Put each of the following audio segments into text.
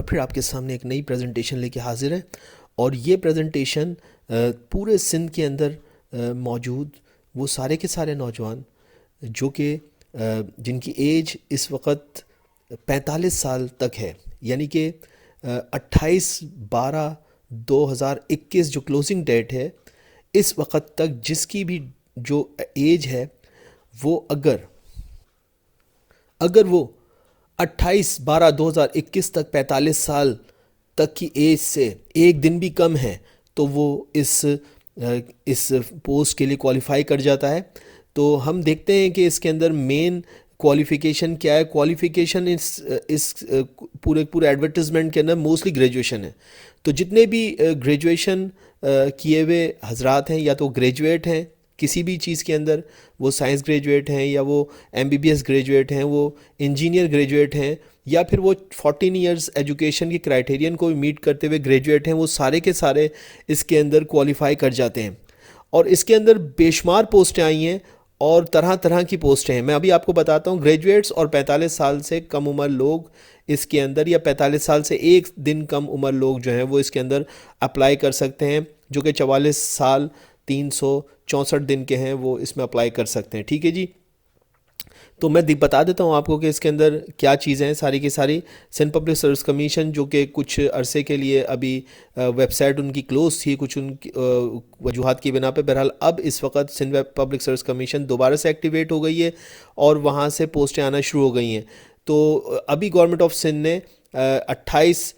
फिर आपके सामने एक नई प्रेजेंटेशन लेके हाजिर है। और ये प्रेजेंटेशन पूरे सिंध के अंदर मौजूद वो सारे के सारे नौजवान जो कि जिनकी एज इस वक्त 45 साल तक है, यानी कि 28/12/2021 जो क्लोजिंग डेट है, इस वक्त तक जिसकी भी जो एज है वो अगर वो 28/12/2021 तक 45 साल तक की एज से एक दिन भी कम है तो वो इस पोस्ट के लिए क्वालिफाई कर जाता है। तो हम देखते हैं कि इसके अंदर मेन क्वालिफ़िकेशन क्या है। क्वालिफ़िकेशन इस पूरे एडवर्टीज़मेंट के अंदर मोस्टली ग्रेजुएशन है। तो जितने भी ग्रेजुएशन किए हुए हजरात हैं या तो ग्रेजुएट हैं किसी भी चीज़ के अंदर, वो साइंस ग्रेजुएट हैं या वो MBBS ग्रेजुएट हैं, वो इंजीनियर ग्रेजुएट हैं या फिर वो 14 इयर्स एजुकेशन के क्राइटेरियन को भी मीट करते हुए ग्रेजुएट हैं, वो सारे के सारे इसके अंदर क्वालिफाई कर जाते हैं। और इसके अंदर बेशुमार पोस्टें आई हैं और तरह तरह की पोस्टें हैं। मैं अभी आपको बताता हूँ। ग्रेजुएट्स और 45 साल से कम उम्र लोग इसके अंदर, या 45 साल से एक दिन कम उम्र लोग जो हैं वो इसके अंदर अप्लाई कर सकते हैं, जो कि 44 साल 364 दिन के हैं, वो इसमें अप्लाई कर सकते हैं। ठीक है जी। तो मैं बता देता हूँ आपको कि इसके अंदर क्या चीज़ें हैं सारी की सारी। सिंध पब्लिक सर्विस कमीशन जो कि कुछ अरसे के लिए अभी वेबसाइट उनकी क्लोज थी कुछ उनकी वजूहात की बिना पे, बहरहाल अब इस वक्त सिंध पब्लिक सर्विस कमीशन दोबारा से एक्टिवेट हो गई है और वहाँ से पोस्टें आना शुरू हो गई हैं। तो अभी गवर्नमेंट ऑफ सिंध ने 28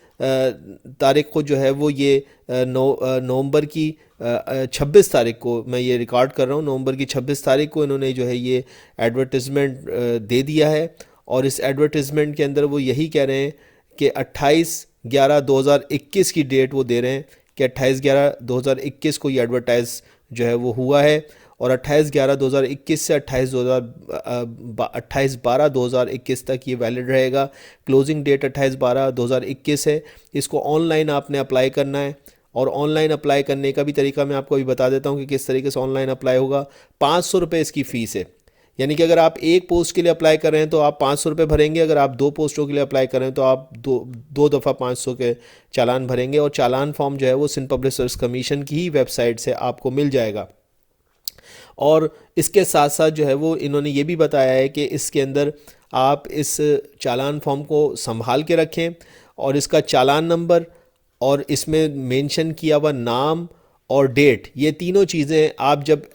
तारीख को जो है वो ये नवंबर की 26 तारीख को मैं ये रिकॉर्ड कर रहा हूँ, नवंबर की 26 तारीख को इन्होंने जो है ये एडवर्टिज़मेंट दे दिया है। और इस एडवर्टिज़मेंट के अंदर वो यही कह रहे हैं कि 28/11/2021 की डेट वो दे रहे हैं कि 28/11/2021 को ये एडवर्टाइज़ जो है वो हुआ है। और 28/11/2021 से 28/12/2021 तक ये वैलिड रहेगा। क्लोजिंग डेट 28/12/2021 है। इसको ऑनलाइन आपने अप्लाई करना है और ऑनलाइन अप्लाई करने का भी तरीका मैं आपको अभी बता देता हूँ कि किस तरीके से ऑनलाइन अप्लाई होगा। 500 रुपये इसकी फ़ीस है, यानी कि अगर आप एक पोस्ट के लिए अप्लाई कर रहे हैं तो आप 500 रुपये भरेंगे। अगर आप 2 पोस्टों के लिए अप्लाई कर रहे हैं तो आप दो दफ़ा 500 के चालान भरेंगे। और चालान फॉर्म जो है वो सिंध पब्लिक सर्विस कमीशन की ही वेबसाइट से आपको मिल जाएगा। और इसके साथ साथ जो है वो इन्होंने ये भी बताया है कि इसके अंदर आप इस चालान फॉर्म को संभाल के रखें और इसका चालान नंबर और इसमें मेंशन किया हुआ नाम और डेट, ये तीनों चीज़ें आप जब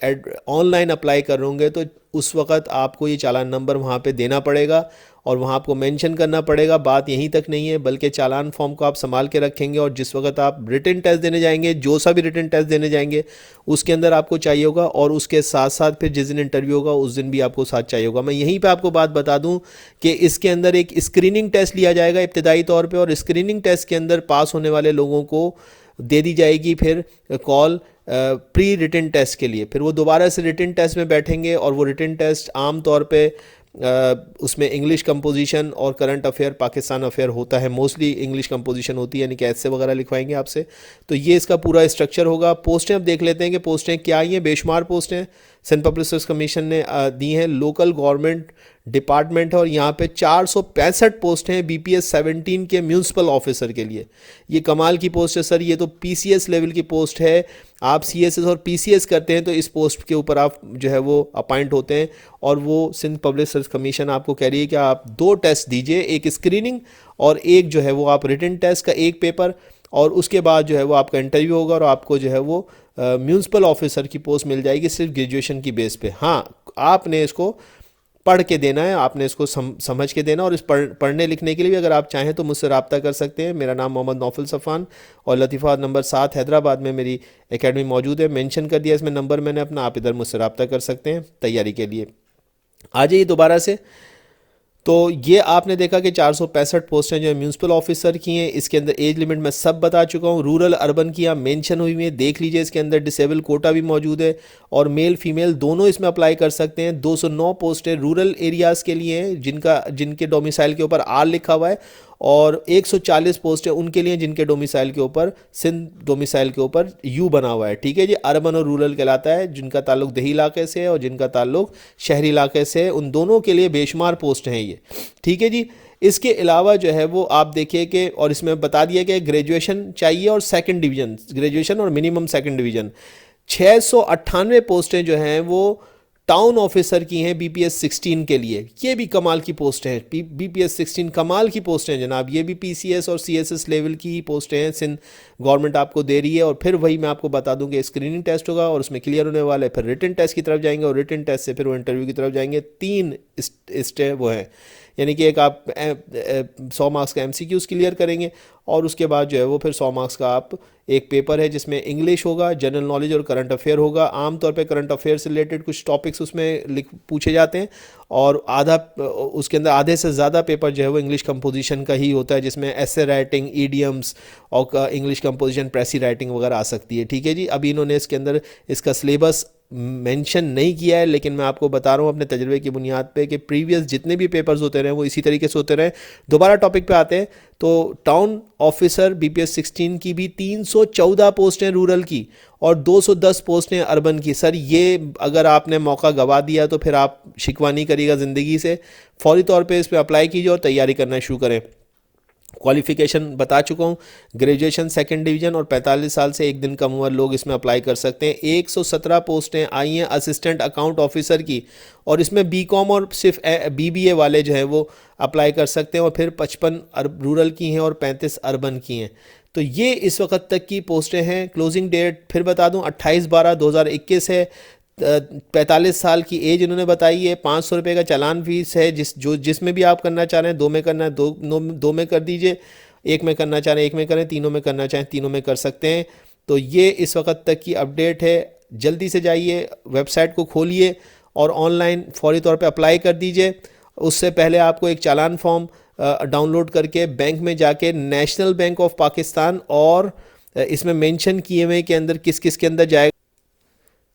ऑनलाइन अप्लाई करोगे तो उस वक्त आपको ये चालान नंबर वहाँ पे देना पड़ेगा और वहाँ आपको मेंशन करना पड़ेगा। बात यहीं तक नहीं है, बल्कि चालान फॉर्म को आप संभाल के रखेंगे और जिस वक्त आप रिटन टेस्ट देने जाएंगे, जो सा भी रिटन टेस्ट देने जाएंगे उसके अंदर आपको चाहिए होगा। और उसके साथ साथ फिर जिस दिन इंटरव्यू होगा उस दिन भी आपको साथ चाहिए होगा। मैं यहीं पे आपको बात बता दूं कि इसके अंदर एक स्क्रीनिंग टेस्ट लिया जाएगा इब्तदाई तौर पे, और स्क्रीनिंग टेस्ट के अंदर पास होने वाले लोगों को दे दी जाएगी फिर कॉल प्री रिटन टेस्ट के लिए। फिर वो दोबारा से रिटन टेस्ट में बैठेंगे और वो रिटन टेस्ट आम तौर पे उसमें इंग्लिश कंपोजिशन और करंट अफेयर, पाकिस्तान अफेयर होता है। मोस्टली इंग्लिश कंपोजिशन होती है, यानी कि ऐसे वगैरह लिखवाएंगे आपसे। तो ये इसका पूरा स्ट्रक्चर होगा। पोस्टें अब देख लेते हैं कि पोस्टें क्या आई हैं। बेशुमार पोस्टें सिंध पब्लिक सर्विस कमीशन ने दी हैं। लोकल गवर्नमेंट डिपार्टमेंट है और यहाँ पे 465 पोस्ट हैं BPS 17 के म्यूनसिपल ऑफिसर के लिए। ये कमाल की पोस्ट है सर, ये तो PCS लेवल की पोस्ट है। आप CSS और PCS करते हैं तो इस पोस्ट के ऊपर आप जो है वो अपॉइंट होते हैं। और वो सिंध पब्लिक सर्विस कमीशन आपको कह रही है कि आप 2 टेस्ट दीजिए, एक स्क्रीनिंग और एक जो है वो आप रिटन टेस्ट का एक पेपर, और उसके बाद जो है वो आपका इंटरव्यू होगा और आपको जो है वो म्यूनसिपल ऑफिसर की पोस्ट मिल जाएगी सिर्फ ग्रेजुएशन की बेस पे। हाँ, आपने इसको पढ़ के देना है, आपने इसको समझ के देना। और इस पढ़ने लिखने के लिए भी अगर आप चाहें तो मुझसे रब्ता कर सकते हैं। मेरा नाम मोहम्मद नौफल सफ़ान और लतीफ़ा नंबर 7 हैदराबाद में मेरी एकेडमी मौजूद है। मेंशन कर दिया इसमें नंबर मैंने अपना, आप इधर मुझसे रब्ता कर सकते हैं तैयारी के लिए। आ जाइए दोबारा से। तो ये आपने देखा कि 465 पोस्टें जो है म्यूनसिपल ऑफिसर की हैं। इसके अंदर एज लिमिट मैं सब बता चुका हूँ। रूरल अर्बन की यहाँ मेंशन हुई है, देख लीजिए। इसके अंदर डिसेबल कोटा भी मौजूद है और मेल फीमेल दोनों इसमें अप्लाई कर सकते हैं। 209 पोस्टें रूरल एरियाज़ के लिए हैं जिनके डोमिसाइल के ऊपर R लिखा हुआ है, और 140 पोस्टें उनके लिए जिनके डोमिसाइल के ऊपर सिंध डोमिसाइल के ऊपर U बना हुआ है। ठीक है जी। अर्बन और रूरल कहलाता है, जिनका ताल्लुक देही इलाके से है और जिनका ताल्लुक शहरी इलाके से है, उन दोनों के लिए बेशुमार पोस्ट हैं ये। ठीक है जी। इसके अलावा जो है वो आप देखिए कि, और इसमें बता दिया कि ग्रेजुएशन चाहिए और सेकंड डिवीज़न, ग्रेजुएशन और मिनिमम सेकंड डिवीज़न। 698 पोस्टें जो हैं वो टाउन ऑफिसर की हैं बीपीएस 16 के लिए। ये भी कमाल की पोस्ट हैं, बीपीएस 16 कमाल की पोस्टें हैं जनाब। ये भी पीसीएस और सीएसएस लेवल की ही पोस्टें हैं, सिंध गवर्नमेंट आपको दे रही है। और फिर वही मैं आपको बता दूं कि स्क्रीनिंग टेस्ट होगा और उसमें क्लियर होने वाला है, फिर रिटन टेस्ट की तरफ जाएंगे और रिटन टेस्ट से फिर वो इंटरव्यू की तरफ जाएंगे। 3 स्टेप वो हैं, यानी कि एक आप 100 मार्क्स का एमसीक्यूज़ क्लियर करेंगे और उसके बाद जो है वो फिर 100 मार्क्स का आप एक पेपर है जिसमें इंग्लिश होगा, जनरल नॉलेज और करंट अफेयर होगा। आमतौर पे करंट अफेयर से रिलेटेड कुछ टॉपिक्स उसमें पूछे जाते हैं और उसके अंदर आधे से ज़्यादा पेपर जो है वो इंग्लिश कंपोजिशन का ही होता है, जिसमें एसे राइटिंग, ईडियम्स और इंग्लिश कंपोजिशन, प्रेसी राइटिंग वगैरह आ सकती है। ठीक है जी, अभी इन्होंने इसके अंदर इसका सिलेबस मेंशन नहीं किया है, लेकिन मैं आपको बता रहा हूँ अपने तजर्बे की बुनियाद पे कि प्रीवियस जितने भी पेपर्स होते रहे वो इसी तरीके से होते रहे। दोबारा टॉपिक पे आते हैं तो टाउन ऑफिसर बीपीएस 16 की भी 314 पोस्टें रूरल की और 210 पोस्टें अर्बन की। सर ये अगर आपने मौका गवा दिया तो फिर आप शिकवा नहीं करिएगा ज़िंदगी से, फौरी तौर पे इस पर अप्लाई कीजिए और तैयारी करना शुरू करें। क्वालिफिकेशन बता चुका हूँ, ग्रेजुएशन सेकंड डिवीज़न और 45 साल से एक दिन कम उम्र लोग इसमें अप्लाई कर सकते हैं। 117 पोस्टें आई हैं असिस्टेंट अकाउंट ऑफिसर की और इसमें बीकॉम और सिर्फ बीबीए वाले जो हैं वो अप्लाई कर सकते हैं और फिर 55 रूरल की हैं और 35 अर्बन की हैं। तो ये इस वक्त तक की पोस्टें हैं। क्लोजिंग डेट फिर बता दूं 28/12/2021 है। 45 साल की एज इन्होंने बताई है। 500 रुपये का चालान फीस है, जिसमें भी आप करना चाह रहे हैं, 2 में करना है दो में कर दीजिए, 1 में करना चाह रहे हैं 1 में करें, तीनों में करना चाहें तीनों में कर सकते हैं। तो ये इस वक्त तक की अपडेट है। जल्दी से जाइए, वेबसाइट को खोलिए और ऑनलाइन फौरी तौर पे अप्लाई कर दीजिए। उससे पहले आपको एक चालान फॉर्म डाउनलोड करके बैंक में जाके नेशनल बैंक ऑफ पाकिस्तान और इसमें मेंशन किए हुए के अंदर किस किस के अंदर जाएगा,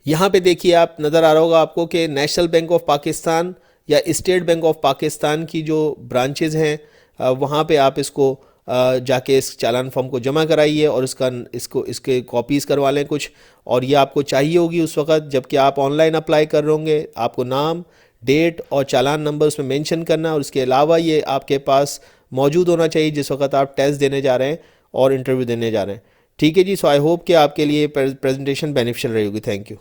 यहाँ पे देखिए आप नज़र आ रहा होगा आपको कि नेशनल बैंक ऑफ पाकिस्तान या स्टेट बैंक ऑफ पाकिस्तान की जो ब्रांचेज़ हैं वहाँ पे आप इसको जाके इस चालान फॉर्म को जमा कराइए और इसके कॉपीज़ करवा लें कुछ। और ये आपको चाहिए होगी उस वक्त जबकि आप ऑनलाइन अप्लाई कर रहे होंगे। आपको नाम, डेट और चालान नंबर उसमें मेंशन करना और इसके अलावा ये आपके पास मौजूद होना चाहिए जिस वक्त आप टेस्ट देने जा रहे हैं और इंटरव्यू देने जा रहे हैं। ठीक है जी, सो आई होप कि आपके लिए प्रेजेंटेशन बेनिफिशियल रही होगी। Thank you.